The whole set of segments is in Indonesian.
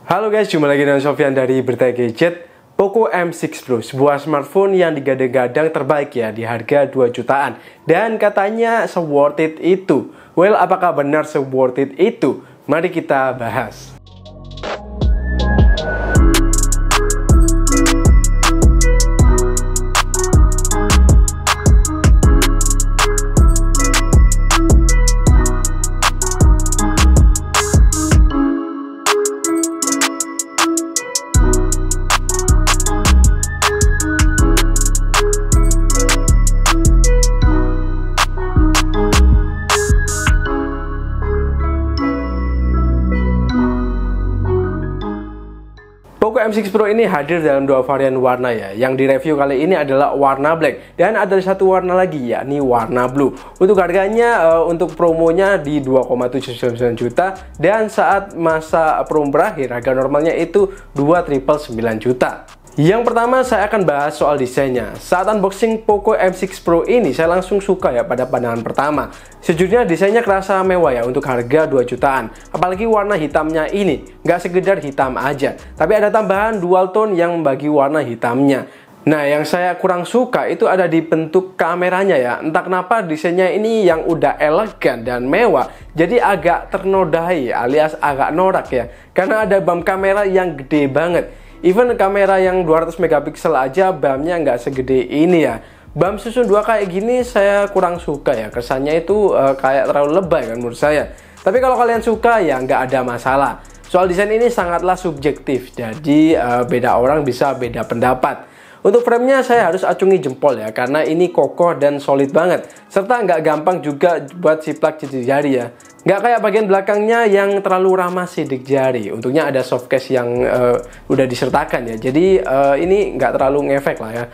Halo guys, jumpa lagi dengan Sofyan dari Berita Gadget. Poco M6 Pro, sebuah smartphone yang digadang-gadang terbaik ya di harga 2 jutaan. Dan katanya se-worth it itu. Well, apakah benar se-worth it itu? Mari kita bahas. Poco M6 Pro ini hadir dalam dua varian warna ya. Yang direview kali ini adalah warna black dan ada satu warna lagi yakni warna blue. Untuk harganya untuk promonya di 2,799 juta dan saat masa promo berakhir harga normalnya itu 2,999 juta. Yang pertama saya akan bahas soal desainnya. Saat unboxing Poco M6 Pro ini saya langsung suka ya pada pandangan pertama. Sejujurnya desainnya kerasa mewah ya untuk harga 2 jutaan. Apalagi warna hitamnya ini nggak sekedar hitam aja, tapi ada tambahan dual tone yang membagi warna hitamnya. Nah, yang saya kurang suka itu ada di bentuk kameranya ya. Entah kenapa desainnya ini yang udah elegan dan mewah, jadi agak ternodai alias agak norak ya. Karena ada bump kamera yang gede banget. Even kamera yang 200 megapiksel aja BAM-nya nggak segede ini ya. BAM susun 2 kayak gini saya kurang suka ya. Kesannya itu kayak terlalu lebay kan menurut saya. Tapi kalau kalian suka ya nggak ada masalah. Soal desain ini sangatlah subjektif. Jadi beda orang bisa beda pendapat. Untuk framenya saya harus acungi jempol ya. Karena ini kokoh dan solid banget. Serta nggak gampang juga buat siplak jari ya. Nggak kayak bagian belakangnya yang terlalu ramah sidik jari. Untungnya ada soft case yang udah disertakan ya. Jadi ini nggak terlalu ngefek lah ya.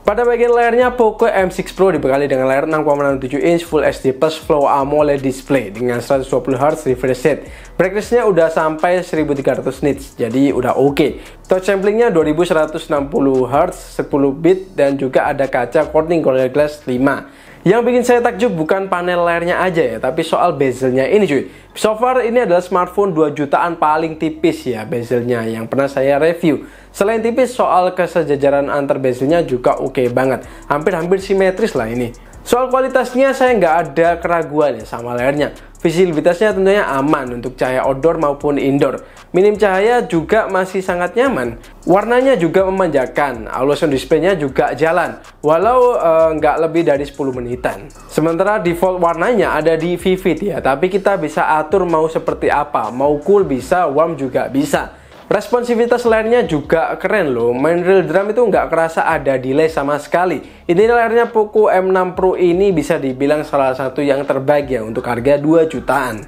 Pada bagian layarnya, Poco M6 Pro dibekali dengan layar 6,67 inch Full HD Plus Flow AMOLED display dengan 120Hz refresh rate. Brightness-nya udah sampai 1300 nits, jadi udah oke. Touch samplingnya 2160Hz, 10 bit, dan juga ada kaca Corning Gorilla Glass 5. Yang bikin saya takjub bukan panel layarnya aja ya, tapi soal bezelnya ini cuy. So far ini adalah smartphone 2 jutaan paling tipis ya bezelnya yang pernah saya review. Selain tipis, soal kesejajaran antar bezelnya juga oke banget. Hampir-hampir simetris lah ini. Soal kualitasnya saya nggak ada keraguan ya sama layarnya. Visibilitasnya tentunya aman untuk cahaya outdoor maupun indoor. Minim cahaya juga masih sangat nyaman. Warnanya juga memanjakan. Always on display-nya juga jalan. Walau nggak lebih dari 10 menitan. Sementara default warnanya ada di Vivid ya. Tapi kita bisa atur mau seperti apa. Mau cool bisa, warm juga bisa. Responsivitas layarnya juga keren loh. Main real drum itu nggak kerasa ada delay sama sekali. Ini layarnya Poco M6 Pro ini bisa dibilang salah satu yang terbaik ya untuk harga 2 jutaan.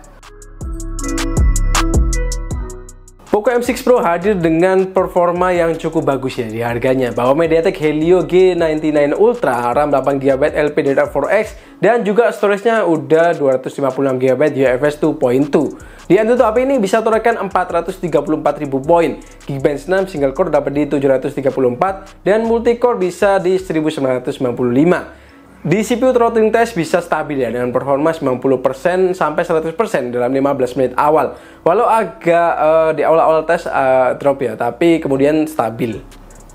Poco M6 Pro hadir dengan performa yang cukup bagus ya di harganya. Bawa MediaTek Helio G99 Ultra, RAM 8GB LPDDR4X, dan juga storage-nya udah 256GB UFS 2.2. Di Antutu HP ini bisa torehkan 434.000 poin. Geekbench 6 single core dapat di 734 dan multicore bisa di 1995. Di CPU throttling test bisa stabil ya dengan performa 90% sampai 100% dalam 15 menit awal. Walau agak di awal-awal tes drop ya, tapi kemudian stabil.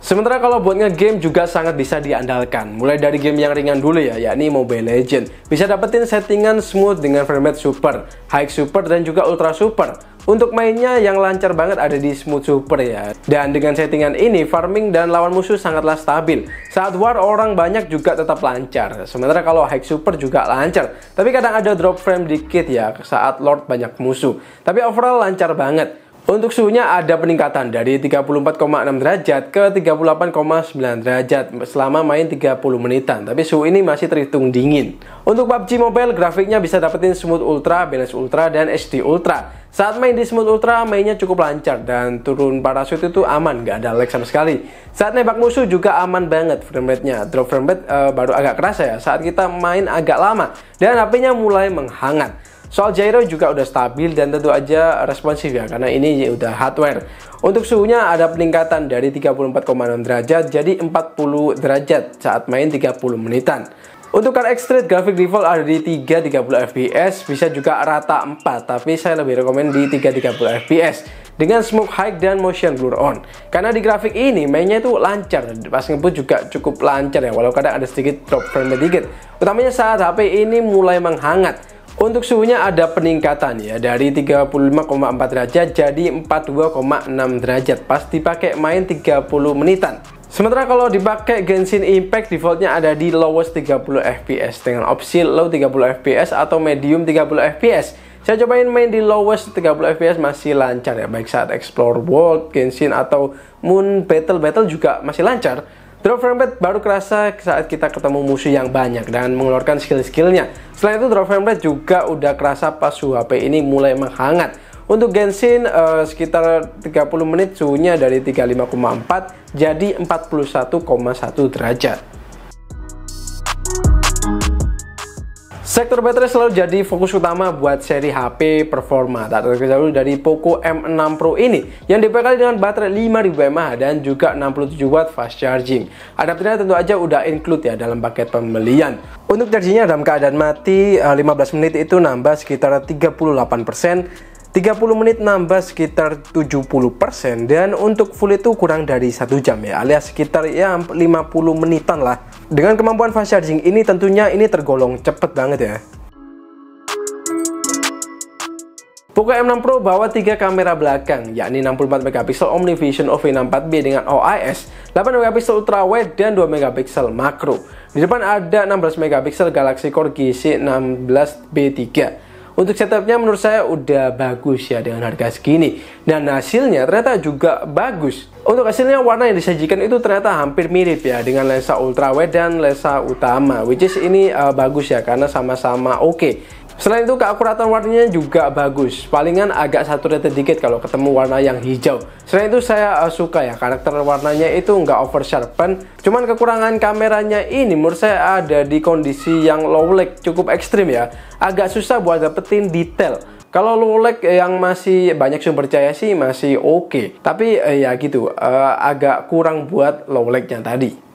Sementara kalau buat nge-game juga sangat bisa diandalkan. Mulai dari game yang ringan dulu ya, yakni Mobile Legends. Bisa dapetin settingan smooth dengan framerate super, high super, dan juga ultra super. Untuk mainnya yang lancar banget ada di smooth super ya. Dan dengan settingan ini, farming dan lawan musuh sangatlah stabil. Saat war orang banyak juga tetap lancar. Sementara kalau high super juga lancar. Tapi kadang ada drop frame dikit ya saat lord banyak musuh. Tapi overall lancar banget. Untuk suhunya ada peningkatan dari 34,6 derajat ke 38,9 derajat selama main 30 menitan. Tapi suhu ini masih terhitung dingin. Untuk PUBG Mobile, grafiknya bisa dapetin Smooth Ultra, Balance Ultra, dan HD Ultra. Saat main di Smooth Ultra, mainnya cukup lancar dan turun parasut itu aman, nggak ada lag sama sekali. Saat nembak musuh juga aman banget framerate-nya. Drop framerate baru agak kerasa ya saat kita main agak lama dan HP-nya mulai menghangat. Soal gyro juga udah stabil dan tentu aja responsif ya, karena ini udah hardware. Untuk suhunya ada peningkatan dari 34,6 derajat jadi 40 derajat saat main 30 menitan. Untuk car X-Trade grafik default ada di 330 fps, bisa juga rata 4, tapi saya lebih rekomen di 330 fps dengan smoke high dan motion blur on. Karena di grafik ini mainnya itu lancar, pas ngebut juga cukup lancar ya, walau kadang ada sedikit drop frame rate dikit. Utamanya saat HP ini mulai menghangat. Untuk suhunya ada peningkatan ya, dari 35,4 derajat jadi 42,6 derajat pas dipakai main 30 menitan. Sementara kalau dipakai Genshin Impact defaultnya ada di lowest 30 fps dengan opsi low 30 fps atau medium 30 fps. Saya cobain main di lowest 30 fps masih lancar ya, baik saat explore world, Genshin atau moon battle juga masih lancar. Drop frame rate baru kerasa saat kita ketemu musuh yang banyak dan mengeluarkan skill-skillnya. Selain itu drop frame rate juga udah kerasa pas suhu HP ini mulai menghangat. Untuk Genshin sekitar 30 menit suhunya dari 35,4 jadi 41,1 derajat. Sektor baterai selalu jadi fokus utama buat seri HP performa. Tak terkecuali dari Poco M6 Pro ini yang dibekali dengan baterai 5000 mAh dan juga 67 watt fast charging. Adapternya tentu aja udah include ya dalam paket pembelian. Untuk chargingnya dalam keadaan mati 15 menit itu nambah sekitar 38%. 30 menit nambah sekitar 70%, dan untuk full itu kurang dari 1 jam ya, alias sekitar ya 50 menitan lah. Dengan kemampuan fast charging ini tentunya ini tergolong cepet banget ya. Poco M6 Pro bawa 3 kamera belakang, yakni 64 megapiksel OmniVision OV64B dengan OIS, 8 megapiksel ultrawide dan 2 megapiksel makro. Di depan ada 16 megapiksel Galaxy Core G16B3. Untuk setupnya menurut saya udah bagus ya dengan harga segini, dan hasilnya ternyata juga bagus. Untuk hasilnya warna yang disajikan itu ternyata hampir mirip ya dengan lensa ultrawide dan lensa utama, which is ini bagus ya karena sama-sama oke. Selain itu keakuratan warnanya juga bagus, palingan agak saturated dikit kalau ketemu warna yang hijau. Selain itu saya suka ya karakter warnanya itu nggak over sharpen. Cuman kekurangan kameranya ini menurut saya ada di kondisi yang low lag cukup ekstrim ya, agak susah buat dapetin detail. Kalau low lag yang masih banyak sumber cahaya sih masih oke, tapi ya gitu agak kurang buat low lagnya tadi.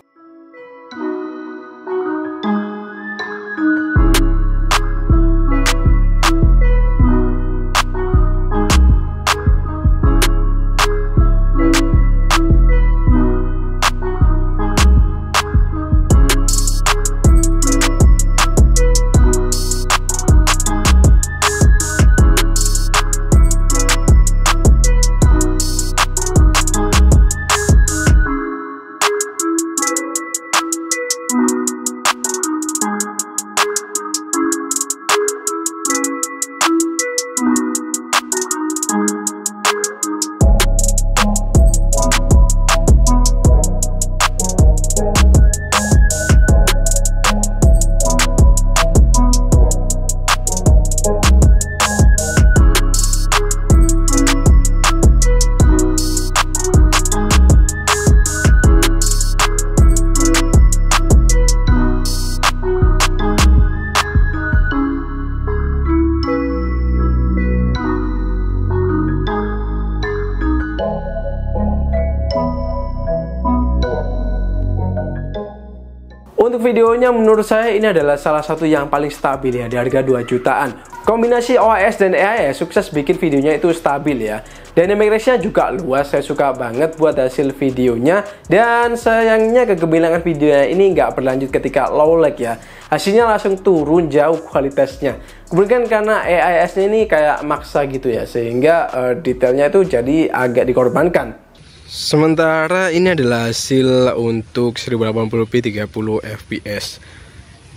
Untuk videonya menurut saya ini adalah salah satu yang paling stabil ya di harga 2 jutaan. Kombinasi OIS dan AIS sukses bikin videonya itu stabil ya. Dynamic range-nya juga luas, saya suka banget buat hasil videonya. Dan sayangnya kegemilangan videonya ini nggak berlanjut ketika low lag ya. Hasilnya langsung turun jauh kualitasnya. Kemudian karena AIS-nya ini kayak maksa gitu ya, sehingga detailnya itu jadi agak dikorbankan. Sementara ini adalah hasil untuk 1080p 30 fps,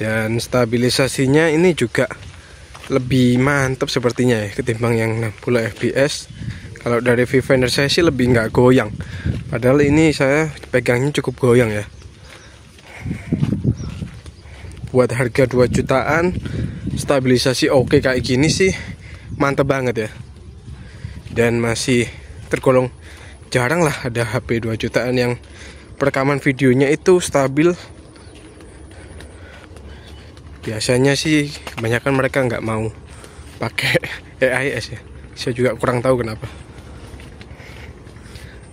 dan stabilisasinya ini juga lebih mantap sepertinya ya ketimbang yang 60 fps. Kalau dari viewfinder saya sih lebih nggak goyang, padahal ini saya pegangnya cukup goyang ya. Buat harga 2 jutaan stabilisasi oke kayak gini sih mantap banget ya, dan masih tergolong jarang lah ada HP 2 jutaan yang perekaman videonya itu stabil. Biasanya sih kebanyakan mereka nggak mau pakai AIS ya, saya juga kurang tahu kenapa.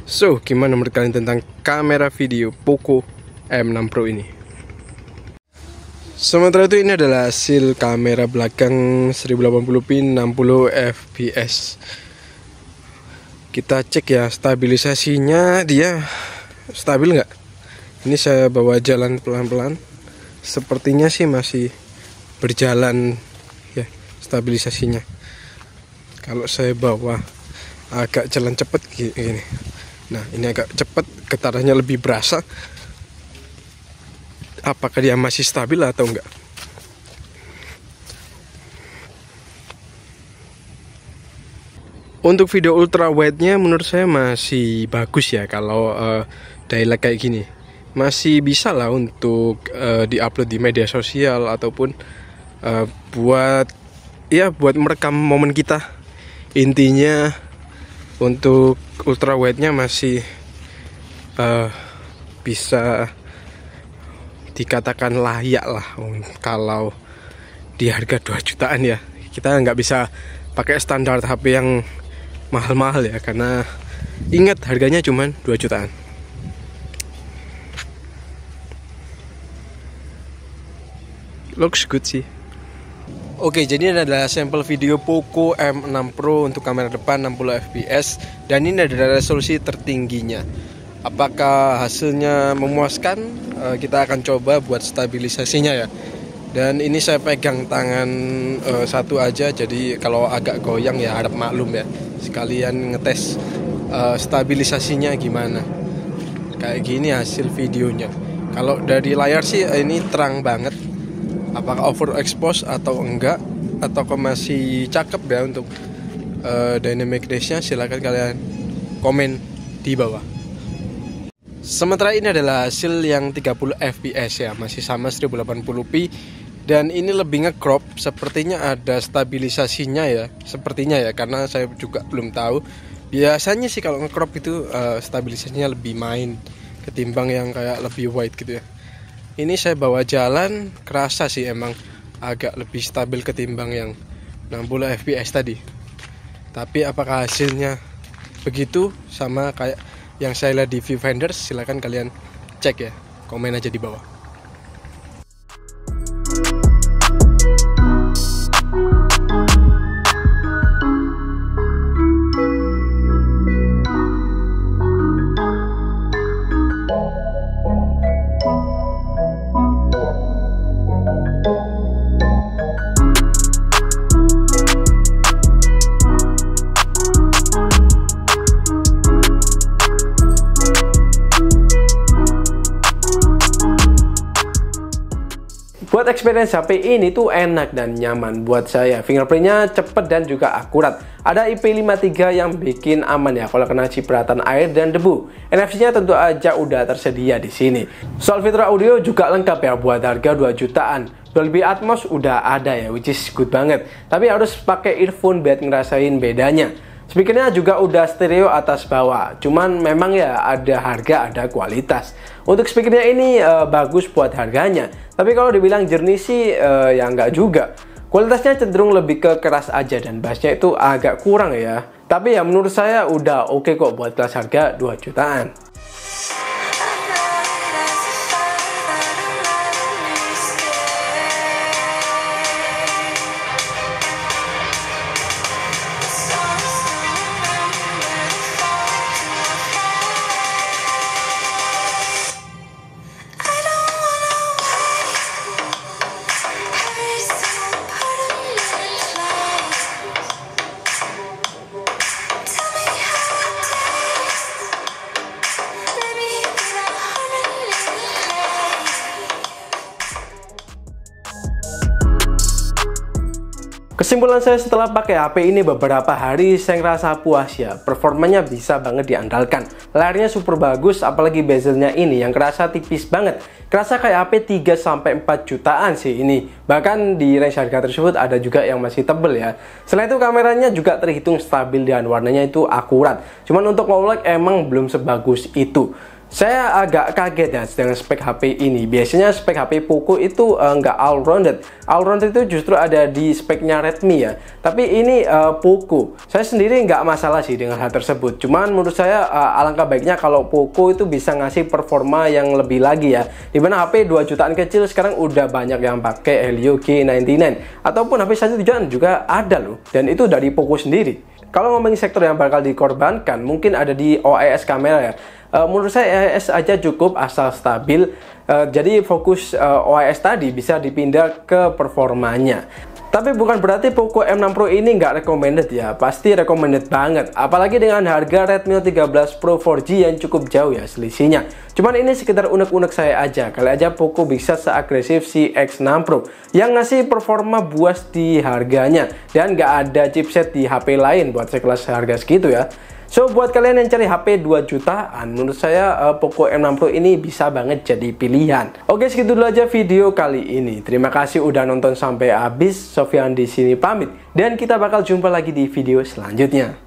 So, gimana menurut kalian tentang kamera video Poco M6 Pro ini? Sementara itu ini adalah hasil kamera belakang 1080p 60 fps. Kita cek ya stabilisasinya, dia stabil nggak? Ini saya bawa jalan pelan-pelan. Sepertinya sih masih berjalan ya stabilisasinya. Kalau saya bawa agak jalan cepet gini. Nah ini agak cepet, getarannya lebih berasa. Apakah dia masih stabil atau enggak? Untuk video ultra wide-nya menurut saya masih bagus ya. Kalau daylight kayak gini masih bisa lah untuk diupload di media sosial ataupun buat merekam momen kita. Intinya untuk ultra wide-nya masih bisa dikatakan layak lah kalau di harga 2 jutaan ya. Kita nggak bisa pakai standar HP yang mahal-mahal ya, karena ingat harganya cuma 2 jutaan. Looks good sih. Oke, jadi ini adalah sampel video Poco M6 Pro untuk kamera depan 60 fps dan ini adalah resolusi tertingginya. Apakah hasilnya memuaskan? Kita akan coba buat stabilisasinya ya. Dan ini saya pegang tangan satu aja, jadi kalau agak goyang ya harap maklum ya. Sekalian ngetes stabilisasinya gimana. Kayak gini hasil videonya. Kalau dari layar sih ini terang banget. Apakah overexpose atau enggak, atau masih cakep ya untuk dynamic range-nya? Silahkan kalian komen di bawah. Sementara ini adalah hasil yang 30 fps ya, masih sama 1080p. Dan ini lebih nge-crop, sepertinya ada stabilisasinya ya, sepertinya ya, karena saya juga belum tahu. Biasanya sih kalau nge-crop itu stabilisasinya lebih main ketimbang yang kayak lebih wide gitu ya. Ini saya bawa jalan, kerasa sih emang agak lebih stabil ketimbang yang 60 fps tadi. Tapi apakah hasilnya begitu sama kayak yang saya lihat di Viewfinder? Silahkan kalian cek ya, komen aja di bawah. Buat experience HP ini tuh enak dan nyaman buat saya. Fingerprintnya cepet dan juga akurat. Ada IP53 yang bikin aman ya kalau kena cipratan air dan debu. NFC-nya tentu aja udah tersedia di sini. Soal fitur audio juga lengkap ya buat harga 2 jutaan. Dolby Atmos udah ada ya, which is good banget. Tapi harus pakai earphone buat ngerasain bedanya. Speakernya juga udah stereo atas bawah. Cuman memang ya ada harga, ada kualitas. Untuk speakernya ini bagus buat harganya. Tapi kalau dibilang jernih sih ya enggak juga. Kualitasnya cenderung lebih ke keras aja dan bassnya itu agak kurang ya. Tapi ya menurut saya udah oke kok buat kelas harga 2 jutaan. Kesimpulan saya setelah pakai HP ini beberapa hari, saya ngerasa puas ya. Performanya bisa banget diandalkan. Layarnya super bagus, apalagi bezelnya ini yang kerasa tipis banget. Kerasa kayak HP 3-4 jutaan sih ini. Bahkan di range harga tersebut ada juga yang masih tebel ya. Selain itu kameranya juga terhitung stabil dan warnanya itu akurat. Cuman untuk low light emang belum sebagus itu. Saya agak kaget ya dengan spek HP ini. Biasanya spek HP Poco itu nggak all-rounded. All-rounded itu justru ada di speknya Redmi ya. Tapi ini Poco. Saya sendiri nggak masalah sih dengan hal tersebut. Cuman menurut saya alangkah baiknya kalau Poco itu bisa ngasih performa yang lebih lagi ya. Dimana HP 2 jutaan kecil sekarang udah banyak yang pakai Helio G99. Ataupun HP 1 jutaan juga ada loh. Dan itu dari Poco sendiri. Kalau ngomongin sektor yang bakal dikorbankan, mungkin ada di OIS kamera ya. Menurut saya OIS aja cukup asal stabil. Jadi fokus OIS tadi bisa dipindah ke performanya. Tapi bukan berarti Poco M6 Pro ini nggak recommended ya, pasti recommended banget. Apalagi dengan harga Redmi 13 Pro 4G yang cukup jauh ya selisihnya. Cuman ini sekedar unek-unek saya aja, kali aja Poco bisa seagresif si X6 Pro yang ngasih performa buas di harganya. Dan nggak ada chipset di HP lain buat sekelas harga segitu ya. So, buat kalian yang cari HP 2 jutaan, menurut saya Poco M6 Pro ini bisa banget jadi pilihan. Oke, segitu dulu aja video kali ini. Terima kasih udah nonton sampai habis. Sofyan di sini pamit. Dan kita bakal jumpa lagi di video selanjutnya.